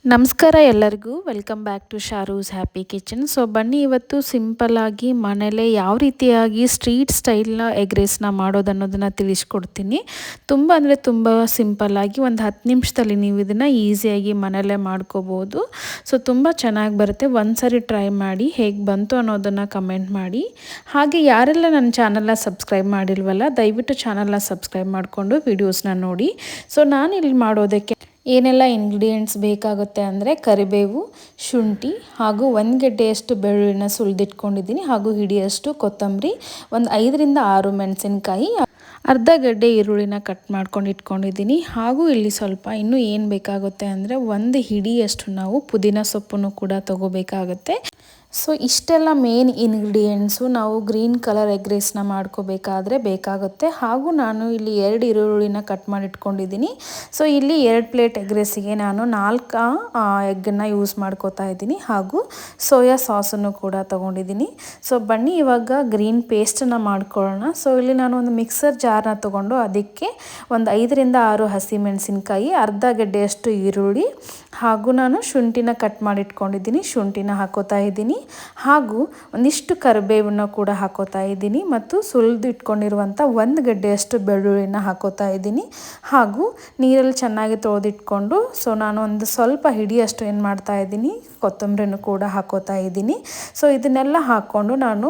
ನಮಸ್ಕಾರ ಎಲ್ಲರಿಗೂ welcome back to Sharu's happy kitchen. So ಬನ್ನಿ ಇವತ್ತು ಸಿಂಪಲ್ಲಾಗಿ ಮನೇಲೇ ಯಾವ ರೀತಿಯಾಗಿ ಸ್ಟ್ರೀಟ್ ಸ್ಟೈಲ್ನ ಎಗ್ ರೈಸ್ನ ಮಾಡೋದನ್ನೋದನ್ನು ತಿಳಿಸ್ಕೊಡ್ತೀನಿ. ತುಂಬ ಅಂದರೆ ತುಂಬ ಸಿಂಪಲ್ಲಾಗಿ ಒಂದು 10 ನಿಮಿಷದಲ್ಲಿ ನೀವು ಇದನ್ನು ಈಸಿಯಾಗಿ ಮನೆಯಲ್ಲೇ ಮಾಡ್ಕೋಬೋದು. ಸೊ ತುಂಬ ಚೆನ್ನಾಗಿ ಬರುತ್ತೆ. ಒಂದು ಸಾರಿ ಟ್ರೈ ಮಾಡಿ ಹೇಗೆ ಬಂತು ಅನ್ನೋದನ್ನು ಕಮೆಂಟ್ ಮಾಡಿ. ಹಾಗೆ ಯಾರೆಲ್ಲ ನನ್ನ ಚಾನಲ್ನ ಸಬ್ಸ್ಕ್ರೈಬ್ ಮಾಡಿಲ್ವಲ್ಲ, ದಯವಿಟ್ಟು ಚಾನಲ್ನ ಸಬ್ಸ್ಕ್ರೈಬ್ ಮಾಡಿಕೊಂಡು ವೀಡಿಯೋಸ್ನ ನೋಡಿ. ಸೊ ನಾನಿಲ್ಲಿ ಮಾಡೋದಕ್ಕೆ ಏನೆಲ್ಲ ಇಂಗ್ರೀಡಿಯೆಂಟ್ಸ್ ಬೇಕಾಗುತ್ತೆ ಅಂದರೆ ಕರಿಬೇವು, ಶುಂಠಿ ಹಾಗೂ 1 ಗೆಡ್ಡೆಯಷ್ಟು ಬೆಳ್ಳುಳ್ಳಿನ ಸುಲಿದಿಟ್ಕೊಂಡಿದ್ದೀನಿ, ಹಾಗೂ ಹಿಡಿಯಷ್ಟು ಕೊತ್ತಂಬರಿ, ಒಂದು 5ರಿಂದ 6 ಮೆಣಸಿನ್ಕಾಯಿ, ಅರ್ಧ ಗಡ್ಡೆ ಈರುಳ್ಳಿನ ಕಟ್ ಮಾಡ್ಕೊಂಡು ಇಟ್ಕೊಂಡಿದ್ದೀನಿ. ಹಾಗೂ ಇಲ್ಲಿ ಸ್ವಲ್ಪ ಇನ್ನೂ ಏನು ಬೇಕಾಗುತ್ತೆ ಅಂದರೆ 1 ಹಿಡಿಯಷ್ಟು ನಾವು ಪುದೀನ ಸೊಪ್ಪನ್ನು ಕೂಡ ತೊಗೋಬೇಕಾಗುತ್ತೆ. ಸೊ ಇಷ್ಟೆಲ್ಲ ಮೇನ್ ಇಂಗ್ರೀಡಿಯೆಂಟ್ಸು ನಾವು ಗ್ರೀನ್ ಕಲರ್ ಎಗ್ ರೈಸ್ನ ಮಾಡ್ಕೋಬೇಕಾದ್ರೆ ಬೇಕಾಗುತ್ತೆ. ಹಾಗೂ ನಾನು ಇಲ್ಲಿ 2 ಈರುಳ್ಳಿನ ಕಟ್ ಮಾಡಿ ಇಟ್ಕೊಂಡಿದ್ದೀನಿ. ಸೊ ಇಲ್ಲಿ 2 ಪ್ಲೇಟ್ ಎಗ್ ರೈಸಿಗೆ ನಾನು 4 ಎಗ್ಗನ್ನು ಯೂಸ್ ಮಾಡ್ಕೋತಾ ಇದ್ದೀನಿ, ಹಾಗೂ ಸೋಯಾ ಸಾಸನ್ನು ಕೂಡ ತೊಗೊಂಡಿದ್ದೀನಿ. ಸೊ ಬನ್ನಿ ಇವಾಗ ಗ್ರೀನ್ ಪೇಸ್ಟನ್ನು ಮಾಡ್ಕೊಳ್ಳೋಣ. ಸೊ ಇಲ್ಲಿ ನಾನು ಒಂದು ಮಿಕ್ಸರ್ ಜಾರ್ನ ತೊಗೊಂಡು ಅದಕ್ಕೆ ಒಂದು 5ರಿಂದ 6 ಹಸಿಮೆಣಸಿನ್ಕಾಯಿ, ಅರ್ಧ ಗೆಡ್ಡೆಯಷ್ಟು ಈರುಳ್ಳಿ, ಹಾಗೂ ನಾನು ಶುಂಠಿನ ಕಟ್ ಮಾಡಿ ಇಟ್ಕೊಂಡಿದ್ದೀನಿ, ಶುಂಠಿನ ಹಾಕೋತಾ ಇದ್ದೀನಿ. ಹಾಗೂ ಒಂದಿಷ್ಟು ಕರಿಬೇವನ್ನು ಕೂಡ ಹಾಕೋತಾ ಇದ್ದೀನಿ, ಮತ್ತು ಸುಲಿದು ಇಟ್ಕೊಂಡಿರುವಂಥ 1 ಗಡ್ಡೆಯಷ್ಟು ಬೆಳ್ಳುಳ್ಳಿನ ಹಾಕೋತಾ ಇದ್ದೀನಿ. ಹಾಗೂ ನೀರಲ್ಲಿ ಚೆನ್ನಾಗಿ ತೊಳೆದಿಟ್ಕೊಂಡು ಸೊ ನಾನು ಒಂದು ಸ್ವಲ್ಪ ಹಿಡಿಯಷ್ಟು ಏನು ಮಾಡ್ತಾ ಇದ್ದೀನಿ, ಕೊತ್ತಂಬರಿನೂ ಕೂಡ ಹಾಕೋತಾ ಇದ್ದೀನಿ. ಸೊ ಇದನ್ನೆಲ್ಲ ಹಾಕ್ಕೊಂಡು ನಾನು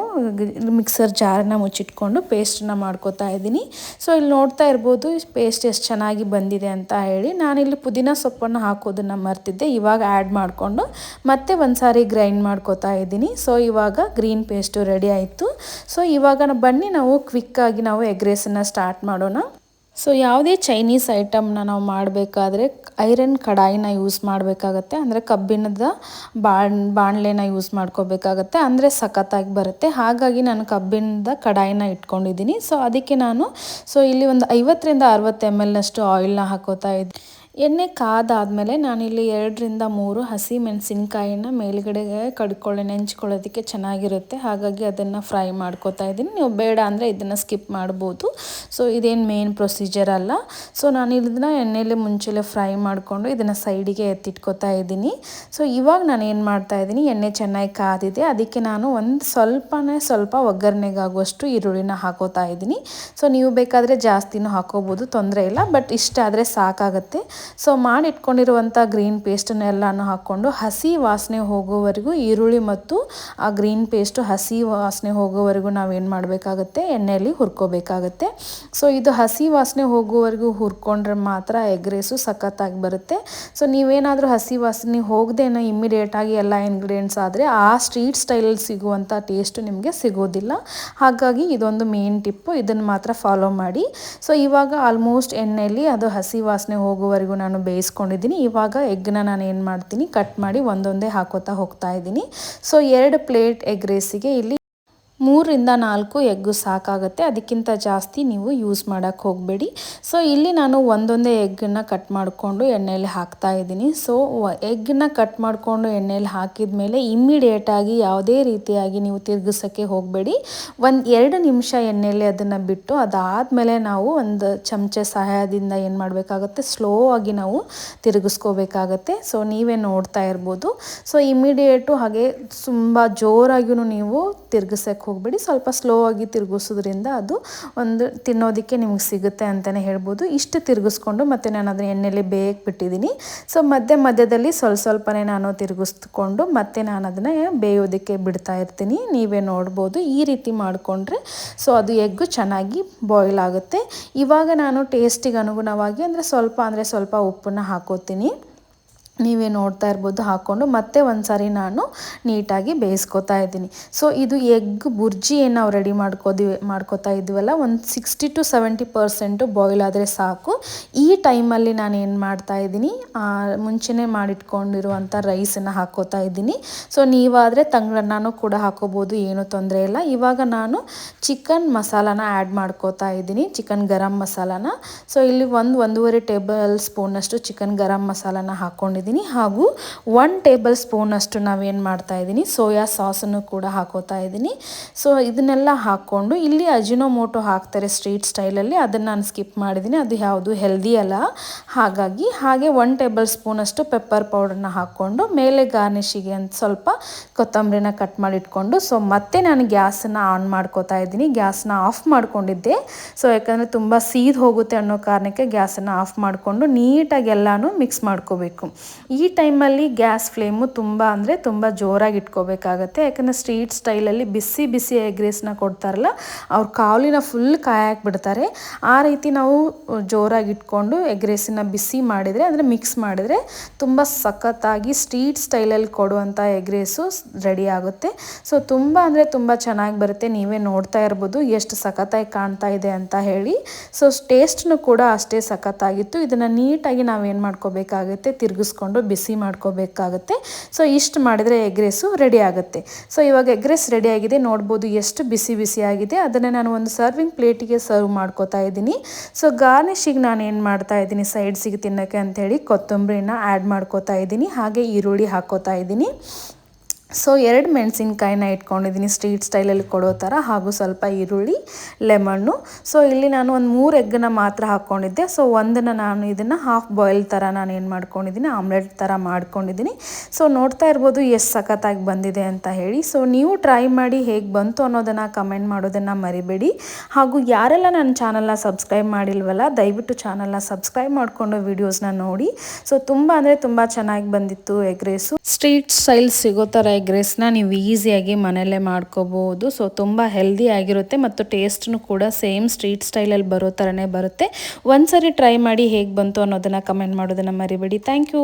ಮಿಕ್ಸರ್ ಜಾರನ್ನ ಮುಚ್ಚಿಟ್ಕೊಂಡು ಪೇಸ್ಟನ್ನ ಮಾಡ್ಕೋತಾ ಇದ್ದೀನಿ. ಸೊ ಇಲ್ಲಿ ನೋಡ್ತಾ ಇರ್ಬೋದು ಪೇಸ್ಟ್ ಎಷ್ಟು ಚೆನ್ನಾಗಿ ಬಂದಿದೆ ಅಂತ ಹೇಳಿ. ನಾನಿಲ್ಲಿ ಪುದೀನ ಸೊಪ್ಪನ್ನು ಹಾಕೋದನ್ನು ಮರ್ತಿದ್ದೆ, ಇವಾಗ ಆ್ಯಡ್ ಮಾಡಿಕೊಂಡು ಮತ್ತೆ ಒಂದು ಸಾರಿ ಗ್ರೈಂಡ್ ಮಾಡ್ಕೋತಾ ಇದ್ದೀನಿ. ಸೊ ಇವಾಗ ಗ್ರೀನ್ ಪೇಸ್ಟು ರೆಡಿ ಆಯಿತು. ಸೊ ಇವಾಗ ಬನ್ನಿ ನಾವು ಕ್ವಿಕ್ಕಾಗಿ ನಾವು ಎಗ್ ರೈಸನ್ನು ಸ್ಟಾರ್ಟ್ ಮಾಡೋಣ. ಸೊ ಯಾವುದೇ ಚೈನೀಸ್ ಐಟಮ್ನ ನಾವು ಮಾಡಬೇಕಾದ್ರೆ ಐರನ್ ಕಡಾಯಿನ ಯೂಸ್ ಮಾಡಬೇಕಾಗತ್ತೆ, ಅಂದರೆ ಕಬ್ಬಿಣದ ಬಾಣಲೆನ ಯೂಸ್ ಮಾಡ್ಕೋಬೇಕಾಗತ್ತೆ, ಅಂದರೆ ಸಖತ್ತಾಗಿ ಬರುತ್ತೆ. ಹಾಗಾಗಿ ನಾನು ಕಬ್ಬಿಣದ ಕಡಾಯಿನ ಇಟ್ಕೊಂಡಿದ್ದೀನಿ. ಸೊ ಅದಕ್ಕೆ ನಾನು ಇಲ್ಲಿ ಒಂದು 50ರಿಂದ 60 ml ಆಯಿಲ್ನ ಹಾಕೋತಾ ಇದ್ದೀನಿ. ಎಣ್ಣೆ ಕಾದಾದಮೇಲೆ ನಾನಿಲ್ಲಿ 2ರಿಂದ 3 ಹಸಿ ಮೆಣಸಿನ್ಕಾಯಿನ ಮೇಲ್ಗಡೆಗೆ ನೆಂಚ್ಕೊಳ್ಳೋದಕ್ಕೆ ಚೆನ್ನಾಗಿರುತ್ತೆ, ಹಾಗಾಗಿ ಅದನ್ನು ಫ್ರೈ ಮಾಡ್ಕೋತಾ ಇದ್ದೀನಿ. ನೀವು ಬೇಡ ಅಂದರೆ ಇದನ್ನು ಸ್ಕಿಪ್ ಮಾಡ್ಬೋದು. ಸೊ ಇದೇನು ಮೇನ್ ಪ್ರೊಸೀಜರ್ ಅಲ್ಲ. ಸೊ ನಾನು ಇದನ್ನು ಎಣ್ಣೆಯಲ್ಲಿ ಮುಂಚೆಲೆ ಫ್ರೈ ಮಾಡಿಕೊಂಡು ಇದನ್ನು ಸೈಡಿಗೆ ಎತ್ತಿಟ್ಕೋತಾ ಇದ್ದೀನಿ. ಸೊ ಇವಾಗ ನಾನು ಏನು ಮಾಡ್ತಾ ಇದ್ದೀನಿ, ಎಣ್ಣೆ ಚೆನ್ನಾಗಿ ಕಾದಿದೆ, ಅದಕ್ಕೆ ನಾನು ಒಂದು ಸ್ವಲ್ಪ ಒಗ್ಗರಣೆಗಾಗುವಷ್ಟು ಈರುಳ್ಳಿನ ಹಾಕೋತಾ ಇದ್ದೀನಿ. ಸೊ ನೀವು ಬೇಕಾದರೆ ಜಾಸ್ತಿನೂ ಹಾಕೋಬೋದು, ತೊಂದರೆ ಇಲ್ಲ, ಬಟ್ ಇಷ್ಟ ಆದರೆ ಸಾಕಾಗುತ್ತೆ. ಸೊ ಮಾಡಿಟ್ಕೊಂಡಿರುವಂಥ ಗ್ರೀನ್ ಪೇಸ್ಟನ್ನೆಲ್ಲನೂ ಹಾಕ್ಕೊಂಡು ಹಸಿ ವಾಸನೆ ಹೋಗೋವರೆಗೂ, ಈರುಳ್ಳಿ ಮತ್ತು ಆ ಗ್ರೀನ್ ಪೇಸ್ಟು ಹಸಿ ವಾಸನೆ ಹೋಗೋವರೆಗೂ ನಾವೇನು ಮಾಡಬೇಕಾಗತ್ತೆ, ಎಣ್ಣೆಯಲ್ಲಿ ಹುರ್ಕೋಬೇಕಾಗತ್ತೆ. ಸೊ ಇದು ಹಸಿ ವಾಸನೆ ಹೋಗೋವರೆಗೂ ಹುರ್ಕೊಂಡ್ರೆ ಮಾತ್ರ ಎಗ್ ರೈಸು ಸಖತ್ತಾಗಿ ಬರುತ್ತೆ. ಸೊ ನೀವೇನಾದರೂ ಹಸಿ ವಾಸನೆ ಹೋಗದೇನೋ ಇಮ್ಮಿಡಿಯೇಟಾಗಿ ಎಲ್ಲ ಇಂಗ್ರೀಡಿಯೆಂಟ್ಸ್ ಆದರೆ ಆ ಸ್ಟ್ರೀಟ್ ಸ್ಟೈಲಲ್ಲಿ ಸಿಗುವಂಥ ಟೇಸ್ಟು ನಿಮಗೆ ಸಿಗೋದಿಲ್ಲ. ಹಾಗಾಗಿ ಇದೊಂದು ಮೇನ್ ಟಿಪ್ಪು, ಇದನ್ನು ಮಾತ್ರ ಫಾಲೋ ಮಾಡಿ. ಸೊ ಇವಾಗ ಆಲ್ಮೋಸ್ಟ್ ಎಣ್ಣೆಯಲ್ಲಿ ಅದು ಹಸಿ ವಾಸನೆ ಹೋಗೋವರೆಗೂ ನಾನು ಬೇಯಿಸ್ಕೊಂಡಿದ್ದೀನಿ. ಇವಾಗ ಎಗ್ನ ನಾನು ಏನು ಮಾಡ್ತೀನಿ, ಕಟ್ ಮಾಡಿ ಒಂದೊಂದೇ ಹಾಕೋತಾ ಹೋಗ್ತಾ ಇದ್ದೀನಿ. ಸೊ 2 ಪ್ಲೇಟ್ ಎಗ್ ರೈಸಿಗೆ ಇಲ್ಲಿ 3ರಿಂದ 4 ಎಗ್ಗು ಸಾಕಾಗುತ್ತೆ, ಅದಕ್ಕಿಂತ ಜಾಸ್ತಿ ನೀವು ಯೂಸ್ ಮಾಡೋಕ್ಕೆ ಹೋಗಬೇಡಿ. ಸೊ ಇಲ್ಲಿ ನಾನು ಒಂದೊಂದೇ ಎಗ್ಗನ್ನು ಕಟ್ ಮಾಡಿಕೊಂಡು ಎಣ್ಣೆಯಲ್ಲಿ ಹಾಕ್ತಾ ಇದ್ದೀನಿ. ಸೊ ಎಗ್ಗನ್ನ ಕಟ್ ಮಾಡಿಕೊಂಡು ಎಣ್ಣೆಯಲ್ಲಿ ಹಾಕಿದ ಮೇಲೆ ಇಮ್ಮಿಡಿಯೇಟಾಗಿ ಯಾವುದೇ ರೀತಿಯಾಗಿ ನೀವು ತಿರುಗಿಸೋಕ್ಕೆ ಹೋಗಬೇಡಿ. 1-2 ನಿಮಿಷ ಎಣ್ಣೆಯಲ್ಲಿ ಅದನ್ನು ಬಿಟ್ಟು ಅದಾದಮೇಲೆ ನಾವು ಒಂದು ಚಮಚೆ ಸಹಾಯದಿಂದ ಏನು ಮಾಡಬೇಕಾಗುತ್ತೆ, ಸ್ಲೋ ಆಗಿ ನಾವು ತಿರುಗಿಸ್ಕೋಬೇಕಾಗತ್ತೆ. ಸೊ ನೀವೇ ನೋಡ್ತಾ ಇರ್ಬೋದು. ಸೊ ಇಮ್ಮಿಡಿಯೇಟು ಹಾಗೆ ತುಂಬ ಜೋರಾಗಿಯೂ ನೀವು ತಿರುಗಿಸೋಕ್ಕೆ ಹೋಗಬೇಡಿ, ಸ್ವಲ್ಪ ಸ್ಲೋ ಆಗಿ ತಿರುಗಿಸೋದ್ರಿಂದ ಅದು ಒಂದು ತಿನ್ನೋದಕ್ಕೆ ನಿಮ್ಗೆ ಸಿಗುತ್ತೆ ಅಂತಲೇ ಹೇಳ್ಬೋದು. ಇಷ್ಟು ತಿರುಗಿಸ್ಕೊಂಡು ಮತ್ತೆ ನಾನು ಅದನ್ನ ಎಣ್ಣೆಯಲ್ಲಿ ಬೇಯಕ್ಕೆ ಬಿಟ್ಟಿದ್ದೀನಿ. ಸೊ ಮಧ್ಯದಲ್ಲಿ ಸ್ವಲ್ಪನೇ ನಾನು ತಿರುಗಿಸ್ಕೊಂಡು ಮತ್ತೆ ನಾನು ಅದನ್ನು ಬೇಯೋದಕ್ಕೆ ಬಿಡ್ತಾ ಇರ್ತೀನಿ. ನೀವೇ ನೋಡ್ಬೋದು, ಈ ರೀತಿ ಮಾಡಿಕೊಂಡ್ರೆ ಸೊ ಅದು ಎಗ್ಗು ಚೆನ್ನಾಗಿ ಬಾಯ್ಲ್ ಆಗುತ್ತೆ. ಇವಾಗ ನಾನು ಟೇಸ್ಟಿಗೆ ಅನುಗುಣವಾಗಿ ಸ್ವಲ್ಪ ಉಪ್ಪನ್ನು ಹಾಕೋತೀನಿ. ನೀವೇ ನೋಡ್ತಾ ಇರ್ಬೋದು, ಹಾಕ್ಕೊಂಡು ಮತ್ತೆ ಒಂದು ಸಾರಿ ನಾನು ನೀಟಾಗಿ ಬೇಯಿಸ್ಕೊತಾ ಇದ್ದೀನಿ. ಸೊ ಇದು ಎಗ್ ಬುರ್ಜಿ ಏನು ನಾವು ರೆಡಿ ಮಾಡ್ಕೋತಾ ಇದ್ದೀವಲ್ಲ, ಒಂದು 60-70% ಬಾಯ್ಲ್ ಆದರೆ ಸಾಕು. ಈ ಟೈಮಲ್ಲಿ ನಾನು ಏನು ಮಾಡ್ತಾ ಇದ್ದೀನಿ, ಮುಂಚೆನೇ ಮಾಡಿಟ್ಕೊಂಡಿರುವಂಥ ರೈಸನ್ನು ಹಾಕೋತಾ ಇದ್ದೀನಿ. ಸೊ ನೀವಾದರೆ ತಂಗ್ಳನ್ನೂ ಕೂಡ ಹಾಕೋಬೋದು, ಏನೂ ತೊಂದರೆ ಇಲ್ಲ. ಇವಾಗ ನಾನು ಚಿಕನ್ ಮಸಾಲಾನ ಆ್ಯಡ್ ಮಾಡ್ಕೋತಾ ಇದ್ದೀನಿ, ಚಿಕನ್ ಗರಂ ಮಸಾಲಾನ. ಸೊ ಇಲ್ಲಿ 1-1.5 ಟೇಬಲ್ ಸ್ಪೂನಷ್ಟು ಚಿಕನ್ ಗರಂ ಮಸಾಲಾನ ಹಾಕ್ಕೊಂಡಿದ್ದೀನಿ. ಹಾಕ್ಕೊಂಡಿದ್ದೀನಿ. ಹಾಗೂ 1 ಟೇಬಲ್ ಸ್ಪೂನಷ್ಟು ನಾವೇನು ಮಾಡ್ತಾಯಿದ್ದೀನಿ ಸೋಯಾ ಸಾಸನ್ನು ಕೂಡ ಹಾಕೋತಾ ಇದ್ದೀನಿ. ಸೊ ಇದನ್ನೆಲ್ಲ ಹಾಕ್ಕೊಂಡು ಇಲ್ಲಿ ಅಜಿನೋಮೋಟೊ ಹಾಕ್ತಾರೆ ಸ್ಟ್ರೀಟ್ ಸ್ಟೈಲಲ್ಲಿ, ಅದನ್ನು ನಾನು ಸ್ಕಿಪ್ ಮಾಡಿದ್ದೀನಿ, ಅದು ಯಾವುದು ಹೆಲ್ದಿ ಅಲ್ಲ. ಹಾಗಾಗಿ ಹಾಗೆ 1 ಟೇಬಲ್ ಸ್ಪೂನಷ್ಟು ಪೆಪ್ಪರ್ ಪೌಡರ್ನ ಹಾಕ್ಕೊಂಡು ಮೇಲೆ ಗಾರ್ನಿಷಿಗೆ ಅಂತ ಸ್ವಲ್ಪ ಕೊತ್ತಂಬರಿನ ಕಟ್ ಮಾಡಿ ಇಟ್ಕೊಂಡು, ಸೊ ಮತ್ತೆ ನಾನು ಗ್ಯಾಸನ್ನು ಆನ್ ಮಾಡ್ಕೋತಾ ಇದ್ದೀನಿ. ಗ್ಯಾಸ್ನ ಆಫ್ ಮಾಡ್ಕೊಂಡಿದ್ದೆ, ಸೊ ಯಾಕಂದರೆ ತುಂಬ ಸೀದ್ ಹೋಗುತ್ತೆ ಅನ್ನೋ ಕಾರಣಕ್ಕೆ ಗ್ಯಾಸನ್ನು ಆಫ್ ಮಾಡಿಕೊಂಡು ನೀಟಾಗಿ ಎಲ್ಲನೂ ಮಿಕ್ಸ್ ಮಾಡ್ಕೋಬೇಕು. ಈ ಟೈಮಲ್ಲಿ ಗ್ಯಾಸ್ ಫ್ಲೇಮು ತುಂಬ ಜೋರಾಗಿ ಇಟ್ಕೋಬೇಕಾಗತ್ತೆ. ಯಾಕಂದರೆ ಸ್ಟ್ರೀಟ್ ಸ್ಟೈಲಲ್ಲಿ ಬಿಸಿ ಬಿಸಿ ಎಗ್ ರೈಸ್ನ ಕೊಡ್ತಾರಲ್ಲ, ಅವ್ರ ಕಾಲಿನ ಫುಲ್ ಕಾಯಾಕ್ಬಿಡ್ತಾರೆ. ಆ ರೀತಿ ನಾವು ಜೋರಾಗಿ ಇಟ್ಕೊಂಡು ಎಗ್ ರೈಸನ್ನ ಬಿಸಿ ಮಾಡಿದರೆ, ಅಂದರೆ ಮಿಕ್ಸ್ ಮಾಡಿದರೆ ತುಂಬ ಸಖತ್ತಾಗಿ ಸ್ಟ್ರೀಟ್ ಸ್ಟೈಲಲ್ಲಿ ಕೊಡುವಂಥ ಎಗ್ ರೈಸು ರೆಡಿ ಆಗುತ್ತೆ. ಸೊ ತುಂಬ ಚೆನ್ನಾಗಿ ಬರುತ್ತೆ. ನೀವೇ ನೋಡ್ತಾ ಇರ್ಬೋದು ಎಷ್ಟು ಸಖತ್ತಾಗಿ ಕಾಣ್ತಾ ಇದೆ ಅಂತ ಹೇಳಿ. ಸೊ ಟೇಸ್ಟ್ನು ಕೂಡ ಅಷ್ಟೇ ಸಖತ್ತಾಗಿತ್ತು. ಇದನ್ನು ನೀಟಾಗಿ ನಾವೇನು ಮಾಡ್ಕೋಬೇಕಾಗುತ್ತೆ, ತಿರುಗಿಸ್ಕೊಂಡು ಬಿಸಿ ಮಾಡ್ಕೋಬೇಕಾಗುತ್ತೆ. ಸೊ ಇಷ್ಟು ಮಾಡಿದರೆ ಎಗ್ ರೈಸು ರೆಡಿ ಆಗುತ್ತೆ. ಸೊ ಇವಾಗ ಎಗ್ ರೈಸ್ ರೆಡಿ ಆಗಿದೆ, ನೋಡ್ಬೋದು ಎಷ್ಟು ಬಿಸಿ ಬಿಸಿ ಆಗಿದೆ. ಅದನ್ನು ನಾನು ಒಂದು ಸರ್ವಿಂಗ್ ಪ್ಲೇಟಿಗೆ ಸರ್ವ್ ಮಾಡ್ಕೋತಾ ಇದ್ದೀನಿ. ಸೊ ಗಾರ್ನಿಷಿಗೆ ನಾನು ಏನು ಮಾಡ್ತಾ ಇದ್ದೀನಿ, ಸೈಡ್ಸಿಗೆ ತಿನ್ನೋಕ್ಕೆ ಅಂಥೇಳಿ ಕೊತ್ತಂಬರಿನ ಆ್ಯಡ್ ಮಾಡ್ಕೋತಾ ಇದ್ದೀನಿ, ಹಾಗೆ ಈರುಳ್ಳಿ ಹಾಕೋತಾ ಇದ್ದೀನಿ. ಸೊ 2 ಮೆಣಸಿನ್ಕಾಯಿನ ಇಟ್ಕೊಂಡಿದ್ದೀನಿ ಸ್ಟ್ರೀಟ್ ಸ್ಟೈಲಲ್ಲಿ ಕೊಡೋ ಥರ, ಹಾಗೂ ಸ್ವಲ್ಪ ಈರುಳ್ಳಿ, ಲೆಮನ್ನು. ಸೊ ಇಲ್ಲಿ ನಾನು ಒಂದು 3 ಎಗ್ಗನ್ನ ಮಾತ್ರ ಹಾಕ್ಕೊಂಡಿದ್ದೆ. ಸೊ ಒಂದನ್ನು ನಾನು ಇದನ್ನು ಹಾಫ್ ಬಾಯ್ಲ್ ಥರ ನಾನು ಏನು ಮಾಡ್ಕೊಂಡಿದ್ದೀನಿ, ಆಮ್ಲೆಟ್ ಥರ ಮಾಡ್ಕೊಂಡಿದ್ದೀನಿ. ಸೊ ನೋಡ್ತಾ ಇರ್ಬೋದು ಎಷ್ಟು ಸಖತ್ತಾಗಿ ಬಂದಿದೆ ಅಂತ ಹೇಳಿ. ಸೊ ನೀವು ಟ್ರೈ ಮಾಡಿ ಹೇಗೆ ಬಂತು ಅನ್ನೋದನ್ನು ಕಮೆಂಟ್ ಮಾಡೋದನ್ನು ಮರಿಬೇಡಿ. ಹಾಗೂ ಯಾರೆಲ್ಲ ನನ್ನ ಚಾನಲ್ನ ಸಬ್ಸ್ಕ್ರೈಬ್ ಮಾಡಿಲ್ವಲ್ಲ, ದಯವಿಟ್ಟು ಚಾನಲ್ನ ಸಬ್ಸ್ಕ್ರೈಬ್ ಮಾಡಿಕೊಂಡು ವೀಡಿಯೋಸ್ನ ನೋಡಿ. ಸೊ ತುಂಬ ಚೆನ್ನಾಗಿ ಬಂದಿತ್ತು ಎಗ್ ರೈಸು. ಸ್ಟ್ರೀಟ್ ಸ್ಟೈಲ್ ಸಿಗೋ ಥರ ಎಗ್ ರೈಸ್ನ ನೀವು ಈಸಿಯಾಗಿ ಮನೆಯಲ್ಲೇ ಮಾಡ್ಕೋಬಹುದು. ಸೊ ತುಂಬ ಹೆಲ್ದಿ ಆಗಿರುತ್ತೆ ಮತ್ತು ಟೇಸ್ಟ್ನು ಕೂಡ ಸೇಮ್ ಸ್ಟ್ರೀಟ್ ಸ್ಟೈಲಲ್ಲಿ ಬರೋ ಥರನೇ ಬರುತ್ತೆ. ಒಂದ್ಸರಿ ಟ್ರೈ ಮಾಡಿ ಹೇಗೆ ಬಂತು ಅನ್ನೋದನ್ನು ಕಮೆಂಟ್ ಮಾಡೋದನ್ನು ಮರಿಬೇಡಿ. Thank you.